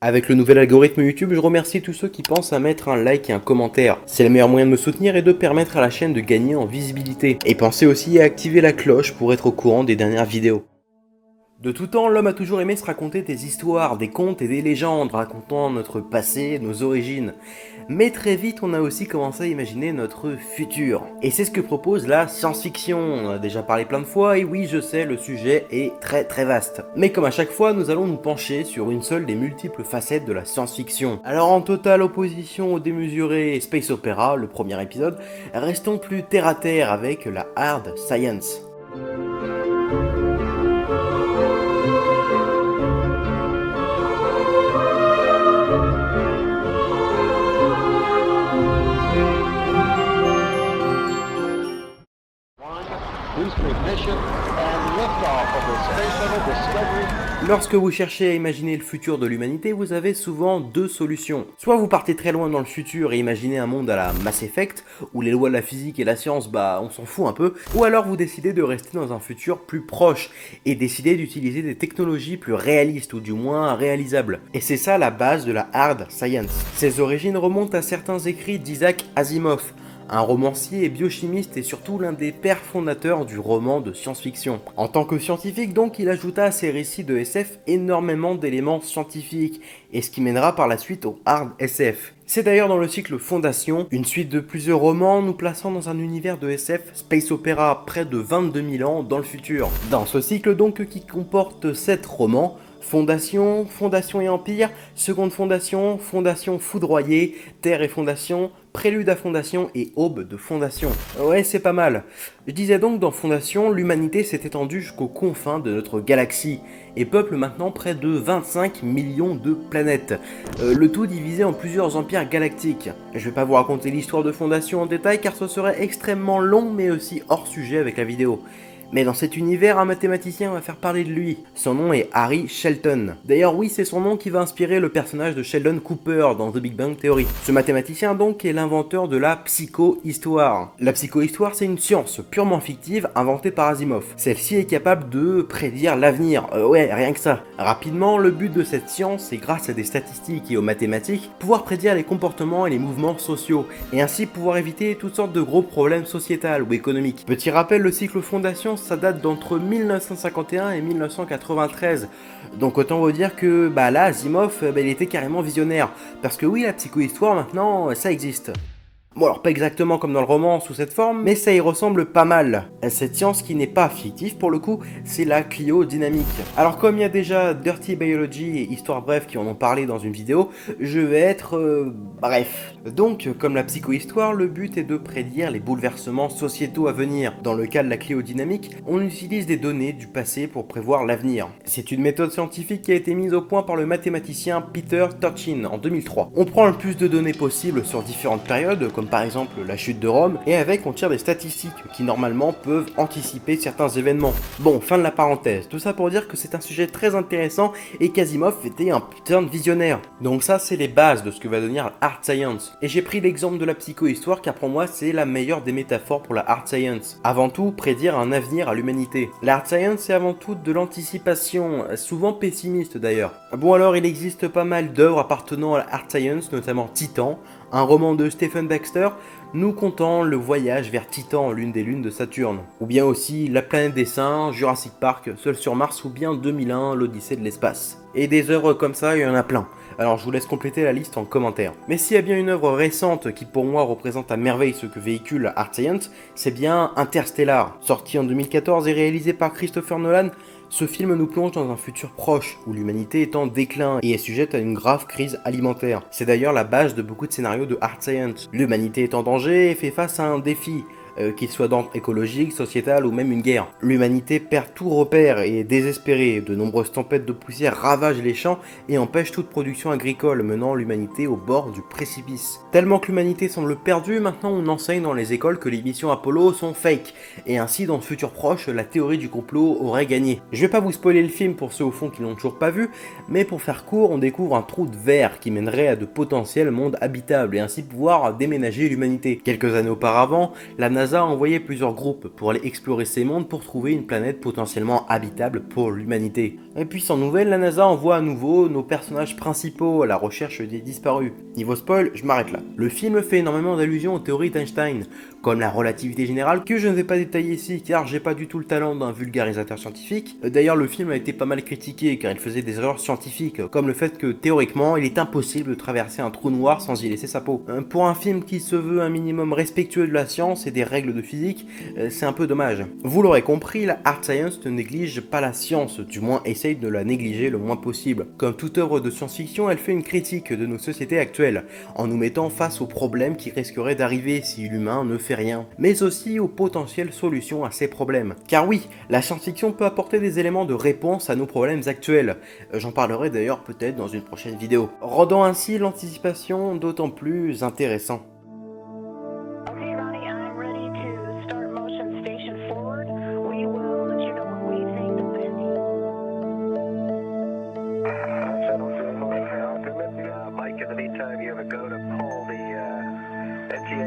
Avec le nouvel algorithme YouTube, je remercie tous ceux qui pensent à mettre un like et un commentaire. C'est le meilleur moyen de me soutenir et de permettre à la chaîne de gagner en visibilité. Et pensez aussi à activer la cloche pour être au courant des dernières vidéos. De tout temps, l'homme a toujours aimé se raconter des histoires, des contes et des légendes, racontant notre passé, nos origines. Mais très vite, on a aussi commencé à imaginer notre futur. Et c'est ce que propose la science-fiction. On en a déjà parlé plein de fois, et oui, je sais, le sujet est très vaste. Mais comme à chaque fois, nous allons nous pencher sur une seule des multiples facettes de la science-fiction. Alors en totale opposition au démesuré Space Opera, le premier épisode, restons plus terre à terre avec la hard science. Lorsque vous cherchez à imaginer le futur de l'humanité, vous avez souvent deux solutions. Soit vous partez très loin dans le futur et imaginez un monde à la Mass Effect, où les lois de la physique et la science, on s'en fout un peu, ou alors vous décidez de rester dans un futur plus proche, et décidez d'utiliser des technologies plus réalistes, ou du moins réalisables. Et c'est ça la base de la hard science. Ses origines remontent à certains écrits d'Isaac Asimov, un romancier et biochimiste et surtout l'un des pères fondateurs du roman de science-fiction. En tant que scientifique donc, il ajouta à ses récits de SF énormément d'éléments scientifiques, et ce qui mènera par la suite au hard SF. C'est d'ailleurs dans le cycle Fondation, une suite de plusieurs romans nous plaçant dans un univers de SF Space Opera près de 22 000 ans dans le futur. Dans ce cycle donc qui comporte 7 romans, Fondation, Fondation et Empire, Seconde Fondation, Fondation foudroyée, Terre et Fondation, Prélude à Fondation et Aube de Fondation. Ouais, c'est pas mal. Je disais donc dans Fondation, l'humanité s'est étendue jusqu'aux confins de notre galaxie et peuple maintenant près de 25 millions de planètes. Le tout divisé en plusieurs empires galactiques. Je vais pas vous raconter l'histoire de Fondation en détail car ce serait extrêmement long mais aussi hors sujet avec la vidéo. Mais dans cet univers, un mathématicien va faire parler de lui. Son nom est Harry Shelton. D'ailleurs oui, c'est son nom qui va inspirer le personnage de Sheldon Cooper dans The Big Bang Theory. Ce mathématicien donc est l'inventeur de la psychohistoire. La psychohistoire, c'est une science purement fictive inventée par Asimov. Celle-ci est capable de prédire l'avenir. Ouais, rien que ça. Rapidement, le but de cette science, c'est grâce à des statistiques et aux mathématiques, pouvoir prédire les comportements et les mouvements sociaux, et ainsi pouvoir éviter toutes sortes de gros problèmes sociétaux ou économiques. Petit rappel, le cycle Fondation, ça date d'entre 1951 et 1993. Donc autant vous dire que là, Asimov, il était carrément visionnaire. Parce que oui, la psychohistoire maintenant, ça existe. Bon alors pas exactement comme dans le roman sous cette forme, mais ça y ressemble pas mal. Cette science qui n'est pas fictive pour le coup, c'est la cryodynamique. Alors comme il y a déjà Dirty Biology et Histoire Brève qui en ont parlé dans une vidéo, je vais être bref. Donc comme la psychohistoire, le but est de prédire les bouleversements sociétaux à venir. Dans le cas de la cryodynamique, on utilise des données du passé pour prévoir l'avenir. C'est une méthode scientifique qui a été mise au point par le mathématicien Peter Turchin en 2003. On prend le plus de données possibles sur différentes périodes, comme par exemple la chute de Rome, et avec on tire des statistiques qui normalement peuvent anticiper certains événements. Bon, fin de la parenthèse, tout ça pour dire que c'est un sujet très intéressant et qu'Asimov était un putain de visionnaire. Donc ça c'est les bases de ce que va devenir la hard science. Et j'ai pris l'exemple de la psychohistoire car pour moi c'est la meilleure des métaphores pour la hard science. Avant tout, prédire un avenir à l'humanité. La hard science c'est avant tout de l'anticipation, souvent pessimiste d'ailleurs. Bon alors il existe pas mal d'œuvres appartenant à la hard science, notamment Titan, un roman de Stephen Baxter, nous contant le voyage vers Titan, l'une des lunes de Saturne. Ou bien aussi La planète des singes, Jurassic Park, Seul sur Mars ou bien 2001, l'Odyssée de l'espace. Et des œuvres comme ça, il y en a plein. Alors je vous laisse compléter la liste en commentaire. Mais s'il y a bien une œuvre récente qui pour moi représente à merveille ce que véhicule la hard science, c'est bien Interstellar. Sorti en 2014 et réalisé par Christopher Nolan, ce film nous plonge dans un futur proche, où l'humanité est en déclin et est sujette à une grave crise alimentaire. C'est d'ailleurs la base de beaucoup de scénarios de hard science. L'humanité est en danger et fait face à un défi, qu'il soit d'ordre écologique, sociétal ou même une guerre. L'humanité perd tout repère et est désespérée. De nombreuses tempêtes de poussière ravagent les champs et empêchent toute production agricole, menant l'humanité au bord du précipice. Tellement que l'humanité semble perdue, maintenant on enseigne dans les écoles que les missions Apollo sont fake, et ainsi dans le futur proche, la théorie du complot aurait gagné. Je vais pas vous spoiler le film pour ceux au fond qui l'ont toujours pas vu, mais pour faire court, on découvre un trou de verre qui mènerait à de potentiels mondes habitables et ainsi pouvoir déménager l'humanité. Quelques années auparavant, la NASA NASA a envoyé plusieurs groupes pour aller explorer ces mondes pour trouver une planète potentiellement habitable pour l'humanité. Et puis sans nouvelles, la NASA envoie à nouveau nos personnages principaux à la recherche des disparus. Niveau spoil, je m'arrête là. Le film fait énormément d'allusions aux théories d'Einstein, comme la relativité générale, que je ne vais pas détailler ici car j'ai pas du tout le talent d'un vulgarisateur scientifique. D'ailleurs, le film a été pas mal critiqué car il faisait des erreurs scientifiques, comme le fait que théoriquement, il est impossible de traverser un trou noir sans y laisser sa peau. Pour un film qui se veut un minimum respectueux de la science et des règles de physique, c'est un peu dommage. Vous l'aurez compris, la hard science ne néglige pas la science, du moins essaye de la négliger le moins possible. Comme toute œuvre de science-fiction, elle fait une critique de nos sociétés actuelles, en nous mettant face aux problèmes qui risqueraient d'arriver si l'humain ne fait rien, mais aussi aux potentielles solutions à ces problèmes. Car oui, la science-fiction peut apporter des éléments de réponse à nos problèmes actuels. J'en parlerai d'ailleurs peut-être dans une prochaine vidéo, rendant ainsi l'anticipation d'autant plus intéressant. Okay, Ronnie, I'm ready to start motion station forward. We will let you know when we think the landing. Mike, in the meantime, you have a go to pull the NTO